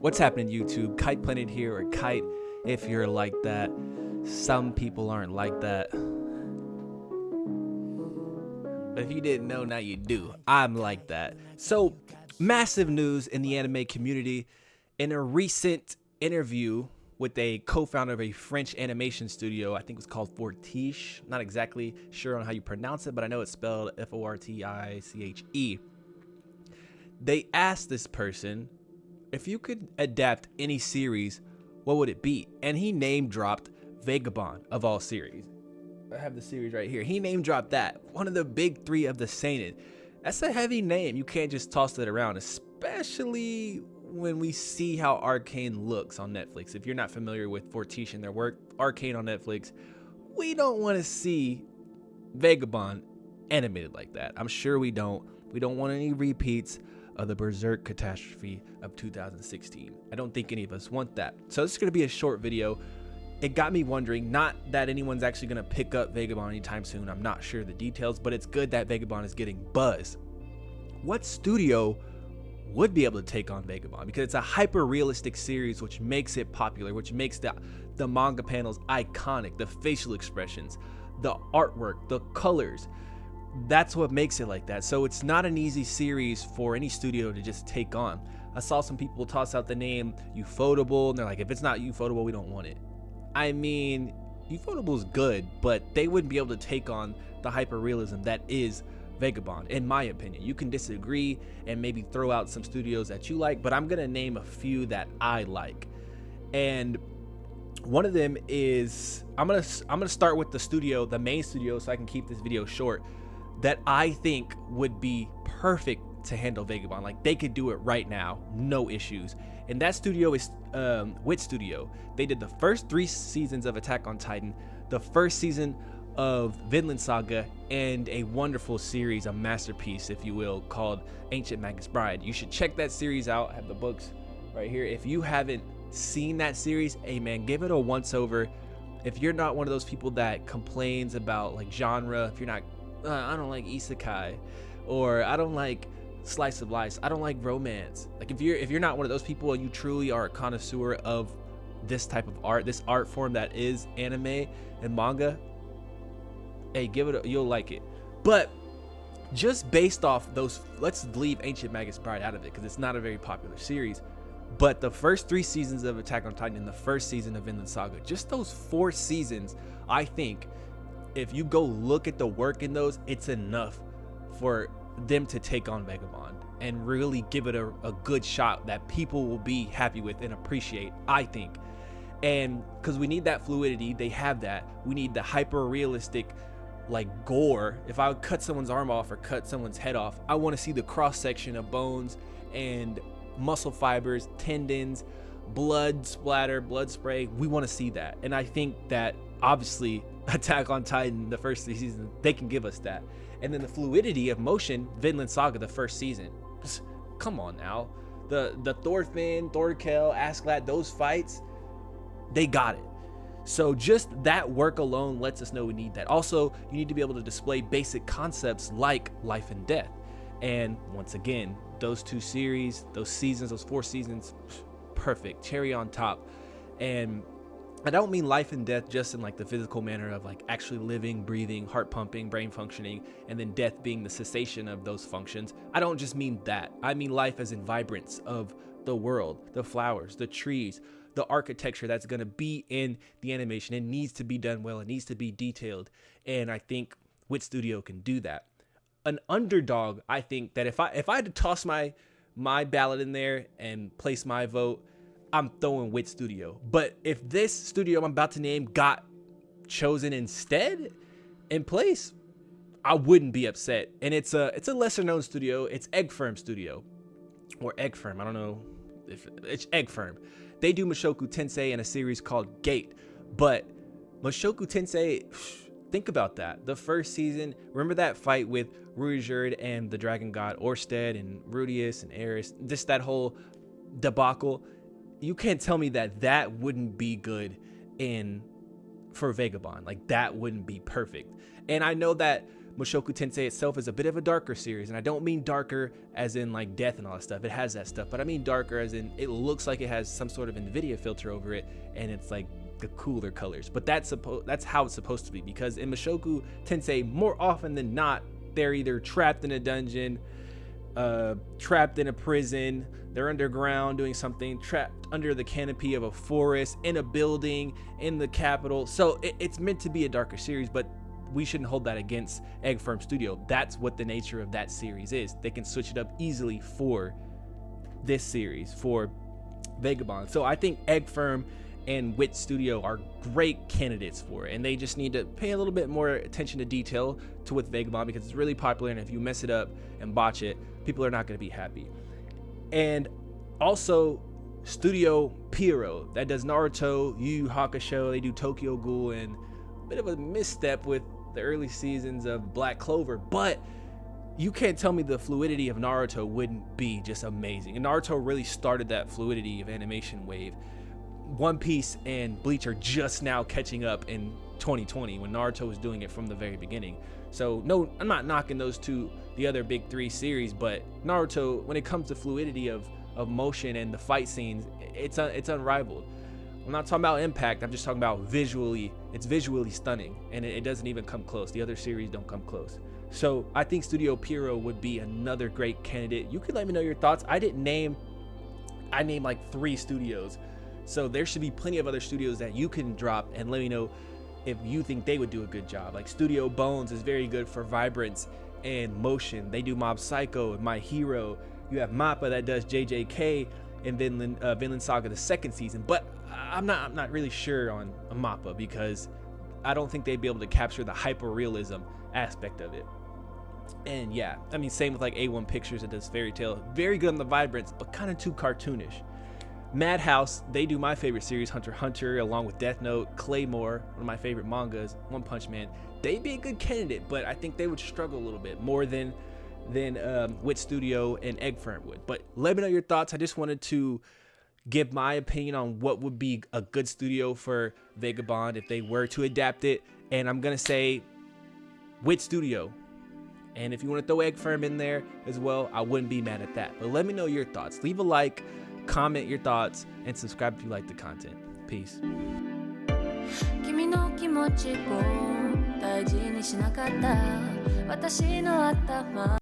What's happening, YouTube? KitePlanet here, or Kite if you're like that. Some people aren't like that. But if you didn't know, now you do. I'm like that. So, massive news in the anime community. In a recent interview with a co-founder of a French animation studio, I think it was called Fortiche. Not exactly sure on how you pronounce it, but I know it's spelled Fortiche. They asked this person, if you could adapt any series, what would it be? And he name dropped Vagabond of all series. I have the series right here. He name dropped that. One of the big three of the seinen. That's a heavy name. You can't just toss it around, especially when we see how Arcane looks on Netflix. If you're not familiar with Fortiche and their work, Arcane on Netflix, we don't want to see Vagabond animated like that. I'm sure we don't. We don't want any repeats of the Berserk catastrophe of 2016. I don't think any of us want that. So this is going to be a short video. It got me wondering, not that anyone's actually going to pick up Vagabond anytime soon. I'm not sure the details, but it's good that Vagabond is getting buzz. What studio would be able to take on Vagabond? Because it's a hyper-realistic series, which makes it popular, which makes the manga panels iconic, the facial expressions, the artwork, the colors. That's what makes it like that. So it's not an easy series for any studio to just take on. I saw some people toss out the name Ufotable, and they're like, if it's not Ufotable, we don't want it. I mean, Ufotable is good, but they wouldn't be able to take on the hyper-realism that is Vagabond, in my opinion. You can disagree and maybe throw out some studios that you like, but I'm gonna name a few that I like. And one of them is, I'm gonna start with the studio, the main studio, so I can keep this video short, that I think would be perfect to handle Vagabond. Like, they could do it right now, no issues. And that studio is Wit Studio. They did the first 3 seasons of Attack on Titan, the first season of Vinland Saga, and a wonderful series, a masterpiece, if you will, called Ancient Magus Bride. You should check that series out. I have the books right here. If you haven't seen that series, hey man, give it a once over. If you're not one of those people that complains about like genre, if you're not, I don't like isekai, or I don't like slice of life, I don't like romance. Like if you're not one of those people and you truly are a connoisseur of this type of art, this art form that is anime and manga, hey, give it you'll like it. But just based off those, let's leave Ancient Magus Bride out of it because it's not a very popular series. But the first 3 seasons of Attack on Titan and the first season of Vinland Saga, just those 4 seasons, I think if you go look at the work in those, it's enough for them to take on Vagabond and really give it a good shot that people will be happy with and appreciate, I think. And because we need that fluidity, they have that. We need the hyper realistic like gore. If I would cut someone's arm off or cut someone's head off, I want to see the cross section of bones and muscle fibers, tendons, blood splatter, blood spray. We want to see that. And I think that obviously Attack on Titan, the first season, they can give us that. And then the fluidity of motion, Vinland Saga, the first season. Just, come on now. The Thorfinn, Thorkel, Askeladd, those fights, they got it. So just that work alone lets us know we need that. Also, you need to be able to display basic concepts like life and death. And once again, those 2 series, those seasons, those 4 seasons, perfect, cherry on top. And I don't mean life and death just in like the physical manner of like actually living, breathing, heart pumping, brain functioning, and then death being the cessation of those functions. I don't just mean that. I mean life as in vibrance of the world, the flowers, the trees, the architecture that's going to be in the animation. It needs to be done well. It needs to be detailed. And I think Wit Studio can do that. An underdog, I think that if I had to toss my ballot in there and place my vote, I'm throwing Wit Studio. But if this studio I'm about to name got chosen instead in place, I wouldn't be upset. And it's a lesser known studio. It's Egg Firm Studio, or Egg Firm. I don't know if it's Egg Firm. They do Mushoku Tensei and a series called Gate. But Mushoku Tensei, think about that. The first season, remember that fight with Ruijerd and the dragon god Orsted and Rudius and Eris, just that whole debacle. You can't tell me that wouldn't be good for Vagabond. Like, that wouldn't be perfect. And I know that Mushoku Tensei itself is a bit of a darker series, and I don't mean darker as in like death and all that stuff. It has that stuff, but I mean darker as in it looks like it has some sort of NVIDIA filter over it, and it's like the cooler colors. But that's how it's supposed to be, because in Mushoku Tensei, more often than not, they're either trapped in a dungeon, trapped in a prison, they're underground doing something, trapped under the canopy of a forest, in a building, in the capital. So it's meant to be a darker series, but we shouldn't hold that against Egg Firm Studio. That's what the nature of that series is. They can switch it up easily for this series, for Vagabond. So I think Egg Firm and Wit Studio are great candidates for it, and they just need to pay a little bit more attention to detail to with Vagabond, because it's really popular, and if you mess it up and botch it, people are not going to be happy. And also Studio Pierrot, that does Naruto, Yu Yu Hakusho, they do Tokyo Ghoul, and a bit of a misstep with the early seasons of Black Clover, but you can't tell me the fluidity of Naruto wouldn't be just amazing. And Naruto really started that fluidity of animation wave. One Piece and Bleach are just now catching up in 2020 when Naruto was doing it from the very beginning. So no, I'm not knocking those two, the other big three series, but Naruto, when it comes to fluidity of motion and the fight scenes, it's unrivaled. I'm not talking about impact, I'm just talking about visually. It's visually stunning, and it doesn't even come close. The other series don't come close. So I think Studio Pierrot would be another great candidate. You could let me know your thoughts. I named like 3 studios. So there should be plenty of other studios that you can drop and let me know if you think they would do a good job. Like Studio Bones is very good for vibrance and motion. They do Mob Psycho and My Hero. You have Mappa that does JJK and Vinland Saga the second season. But I'm not really sure on Mappa, because I don't think they'd be able to capture the hyper-realism aspect of it. And yeah, I mean, same with like A1 Pictures that does Fairy Tail. Very good on the vibrance, but kind of too cartoonish. Madhouse, they do my favorite series, Hunter x Hunter, along with Death Note, Claymore, one of my favorite mangas, One Punch Man. They'd be a good candidate, but I think they would struggle a little bit more than Wit Studio and Egg Firm would. But let me know your thoughts. I just wanted to give my opinion on what would be a good studio for Vagabond if they were to adapt it. And I'm going to say Wit Studio. And if you want to throw Egg Firm in there as well, I wouldn't be mad at that. But let me know your thoughts. Leave a like, comment your thoughts, and subscribe if you like the content. Peace. 君の気持ちを大事にしなかった私の頭